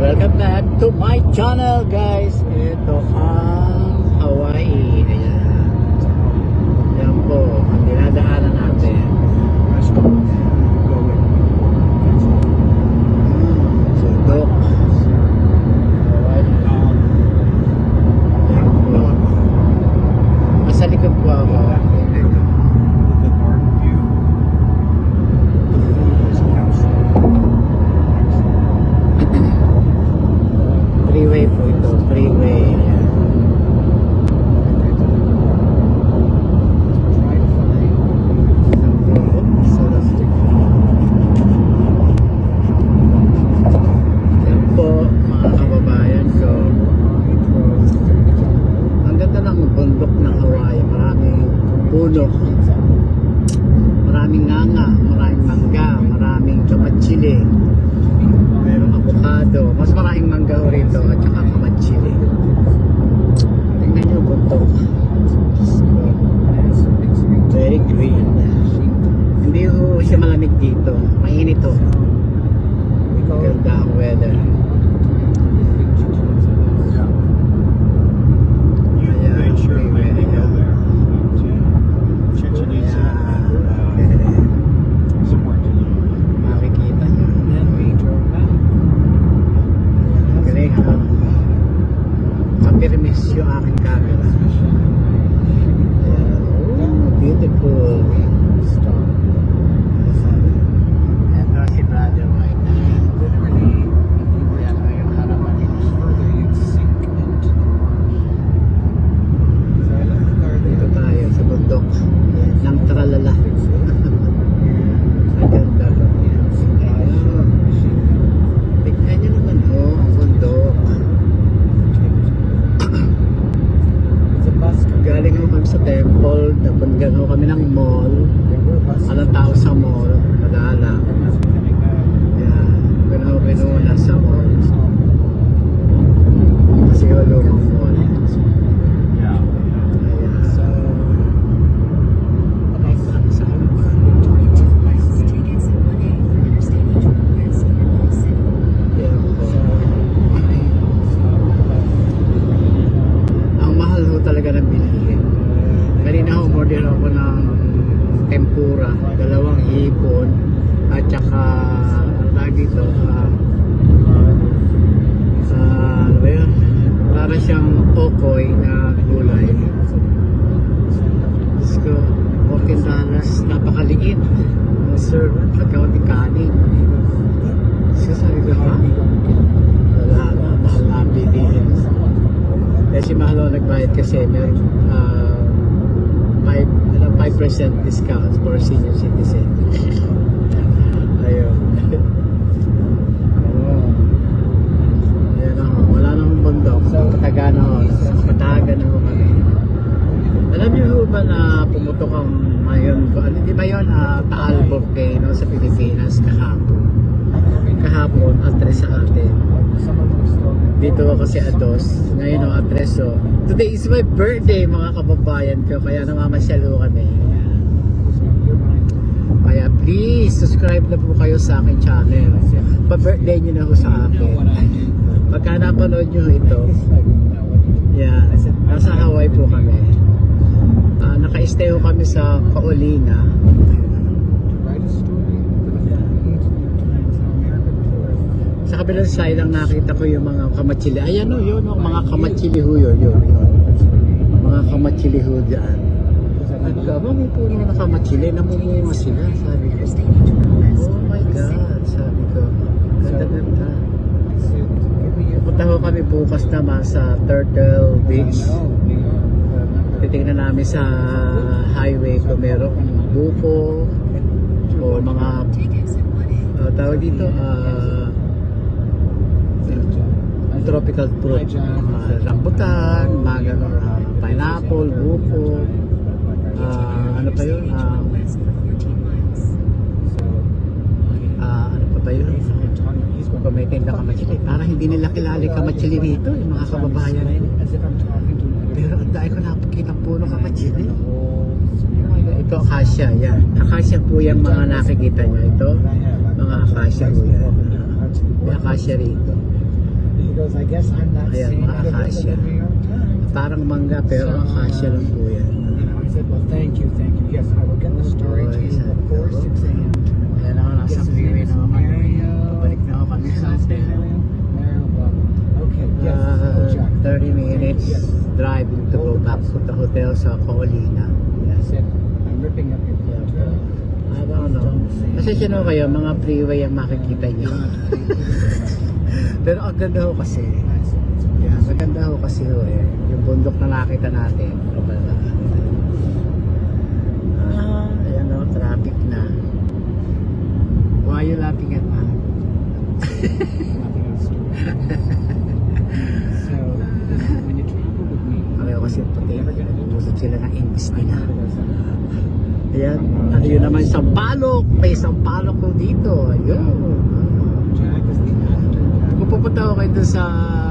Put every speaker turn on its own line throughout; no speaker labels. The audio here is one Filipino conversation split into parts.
Welcome back to my channel, guys. Ito ang Hawaii. Ayan. Yan po ang dinadaanan natin. Sundok. Hawaii. Yan po. Nasa likod po ako. Freeway po ito, freeway. Yan po, mga kababayan ko. Ang ganda ng bundok ng Hawaii. Maraming puno, maraming nganga, maraming mangga, maraming kamatsili, mayroong avocado. Mas maraming mangga rito at saka kamatsili. Tingnan nyo bundok. Very green. Hindi ho siya malamig dito. Mainit ho. Ganda ang weather. Makikita nyo. Galing ha. Kapirmis yung aking camera. Oh, beautiful. Ito si Brother White. Yan o yung harapan niya. Dito tayo sa bundok ng Tralala. Ang ganda ba? Tignan nyo naman ang bundok. Galing ho kami sa temple, napungan ho kami ng mall. Alang tao sa mall, madala. Yan, pinuna sa mall. Kasi ho lumang mall. Ayan. Yan po. Ang mahal ho talaga ng bilihin. Kanina ho, order ako ng tempura, 2 hipon, at saka ang tawag dito, ano ba yun? Para siyang okoy na gulay. Diyos ko, $14, napakaliit. Sir, pagkaunting kanin. Diyos ko, sabi ko, ha? Wala na, mahal na ang bilihin. Kasi mahal ako nagbayad kasi meron 5% discount for senior citizen. Ayun. Ayun ako. Wala nang bundok. Pataga na ako. Pataga na ako kami. Alam niyo ho ba na pumutok ang ngayon ko? Di ba yun? Taal Volcano sa Pilipinas kahapon. Kahapon, address sa atin. Dito ako si Ados. Ngayon ang address o. Today is my birthday mga kababayan ko. Kaya namamasyal ho kami. Kaya please subscribe na po kayo sa aking channel. Pa-birthday nyo na ho sa akin. Pagka napanood nyo ito, yan, nasa Hawaii po kami. Naka-stay ho kami sa Kaolina. Sa kabilang side lang nakita ko yung mga kamatsili. Ayan o, yun o, mga kamatsili ho yun. Mga kamatsili ho dyan. Nagkaba, may puno na kamatsili. Namumunga sila, sabi ko. Oh my God, sabi ko. Ganda-ganda. Punta ho kami bukas naman sa Turtle Beach. Titingnan namin sa highway kung merong buko o mga tawag dito, tropical fruit, rambutan, mga pineapple, buko, ano pa yun, ano pa ba yun, kung may tinda kamatsili, parang hindi nila kilala kamatsili rito, yung mga kababayan rin. Pero ang dahil ko nakakita puno kamatsili. Ito akasya, yan. Akasya po yung mga nakikita nyo. Ito, mga akasya po yan. May akasya rito.
He goes, I guess I'm not
Ayan,
seeing
mga
it in
akasya.
the New York Times.
Parang mangga pero akasya lang po yan.
You know, I said, well, thank you. Yes, I will get the story to you before 6 a.m.
Ayan ako, nasa
Yes, his
freeway
name is
na ako kami.
Mario.
Pabalik na ako kami sa hotel.
Mario, blah. Okay, yes. Oh, Jack.
30 minutes
Yes.
driving to go back to the hotel sa Paulina.
I said, I'm ripping up your photo.
Ano. Kasi sino kayo, mga freeway ang makikita nyo. Pero ang ganda ho kasi. Yeah, maganda ho kasi ho eh. Yung bundok na nakita natin. Ayan o, traffic na. Why you laughing at that?
So, when you travel with me,
Pareho kasi puti. Nag-uusap sila ng English nila. Ayan, ano yun naman, Sampaloc. May Sampaloc ko dito. Ayun.
Jack is the actor.
Kung pupunta ko kayo doon sa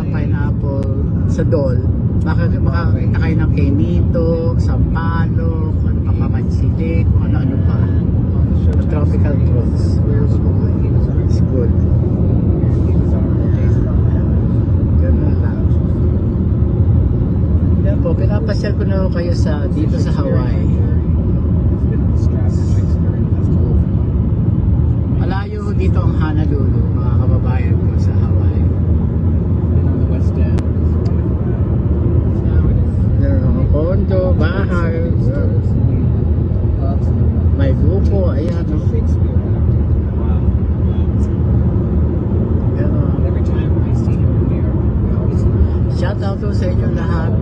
Pineapple, sa Dole, makakita kayo ng Kenito, Sampaloc, ano pa, Kamansilik, kung ano-ano pa. The tropical fruits. It's good. Ganun lang. Yan po, pinapasyal ko na kayo dito sa Hawaii. Malayo dito ang Honolulu, mga kababayan ko sa Hawaii. Meron ako kondo, bahay, may grupo, ayan, no? Shout out to sa inyong lahat.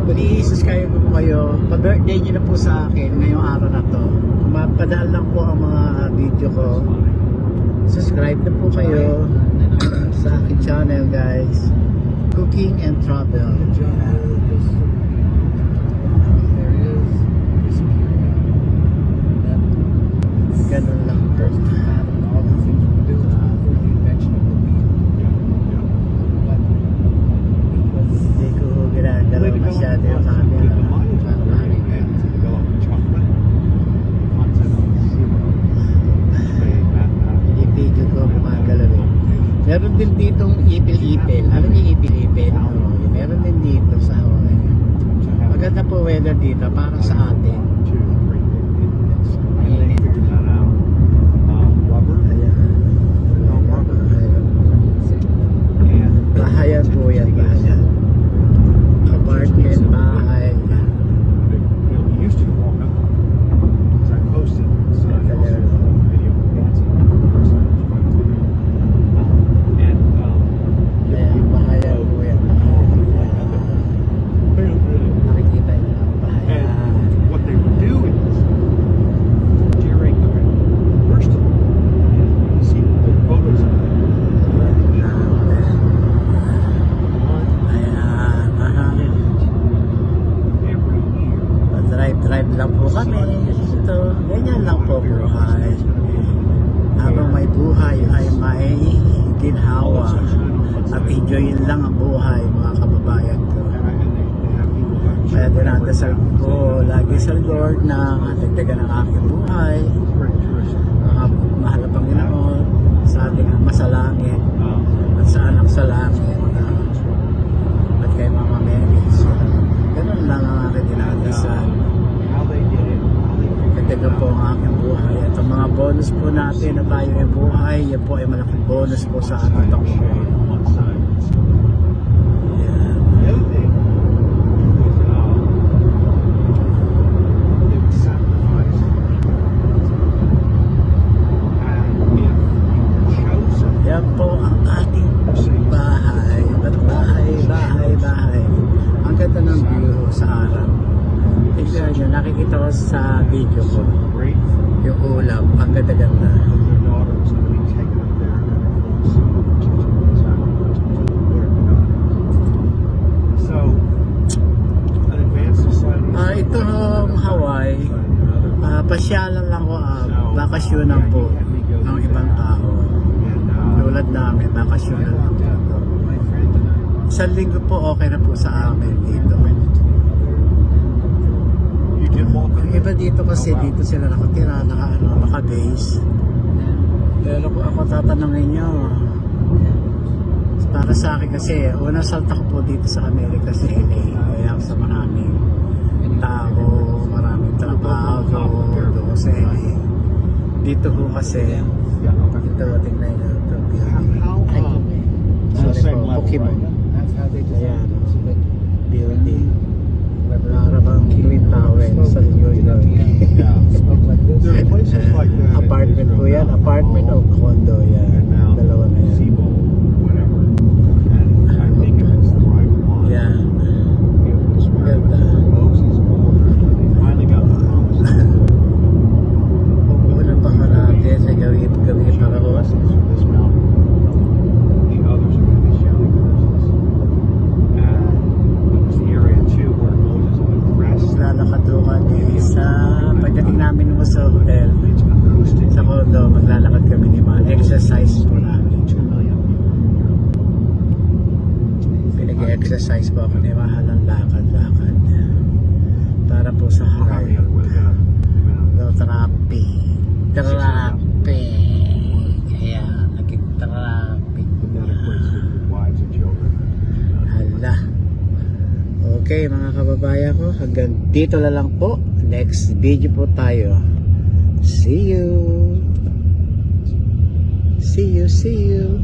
Please subscribe po kayo. Pa-birthday nyo na po sa akin ngayong araw na to. Mapadaan lang po ang mga video ko. Subscribe na po kayo sa aking channel, guys. Cooking and Travel. Ganun lang po. Hindi ko ginagalaw masyado yung camera. Yung video ko gumagalaw eh. Meron din ditong ipil-ipil. Alam niyo ipil-ipil? Meron din dito sa Hawaii. Maganda po weather dito, parang sa atin. Mainit. Ayan. Bahayan po yan, bahayan. Apartment, bahay. Ayan, bahayan po yan. Nakikita niyo ang bahayan.
What they were doing during the first you see the photos of it.
Ayan, bahayan.
Every year.
Drive lang po kami. Ito, ganyan lang po buhay. Habang may buhay ay may ginhawa. At enjoyin lang ang buhay, mga kababayan ko. Kaya dinadasal ko lagi sa Lord na dagdagan ang aking buhay. Mga mahal na Panginoon sa ating Ama sa langit at sa anak sa langit. At kay Mama Mary. So, ganun lang ang aking dinadasal.
How they did it.
Dagdagan po ang aking buhay. At ang mga bonus po natin na tayo ay buhay, yan po ay malaking bonus po sa ating Panginoon.
On one side.
Yan.
The other thing is they would sacrifice. And if you were chosen,
Yan po ang ating bahay. Bahay. Ang ganda ng view sa araw. Tignan nyo, nakikita ko sa video ko.
great
Yung ulap, ang ganda-ganda.
of their daughter was going to be taken up there and everyone see the sacrifice, whatever not. So, an advanced society.
Ito ang Hawaii. Pasyalan lang ko, bakasyonan po ng ibang tao. Tulad namin, bakasyonan lang po.
My friend and I.
Isang linggo po okay na po sa amin dito.
You did walk
Yung iba dito kasi dito sila nakatira, naka-base. Pero kung ako tatanungin nyo, Para sa akin kasi, unang salta ko po dito sa Amerika sa LA. Kaya sa maraming tao, maraming trabaho doon sa LA. Dito po kasi, dito tingnan nyo ito. Sorry po, Pokemon.
That's how they just
Ayan,
so that
building.
whoever
Para bang Twin Tower sa New York.
spoke like this.
There are places like that. in
Apartment po yan.
Israel,
Apartment o condo yan.
and now
Dalawa na yan.
Sibo, whatever. And I think if it's the right one,
Yan.
it was where
Ganda.
Moses ordered. They finally got the promise.
Unang pangarate sa gawin
Showing
para ko.
blessings from this mountain. The others are going to be showing curses. And it was the area too where Moses would rest.
Lalakad doon kami sa pagdating namin mo sa hotel.
It's acoustic.
Sa condo, maglalakad kami ni mga exercise po namin.
2 million.
Pinag-exercise po ako ni Mahal ng lakad-lakad. Para po sa
How
harap.
many other way?
No, traffic. Traffic. Kaya, naging traffic.
Wives and children.
Hala. Okay, mga kababayan ko, hanggang dito na lang po. Next video po tayo. See you. See you, see you.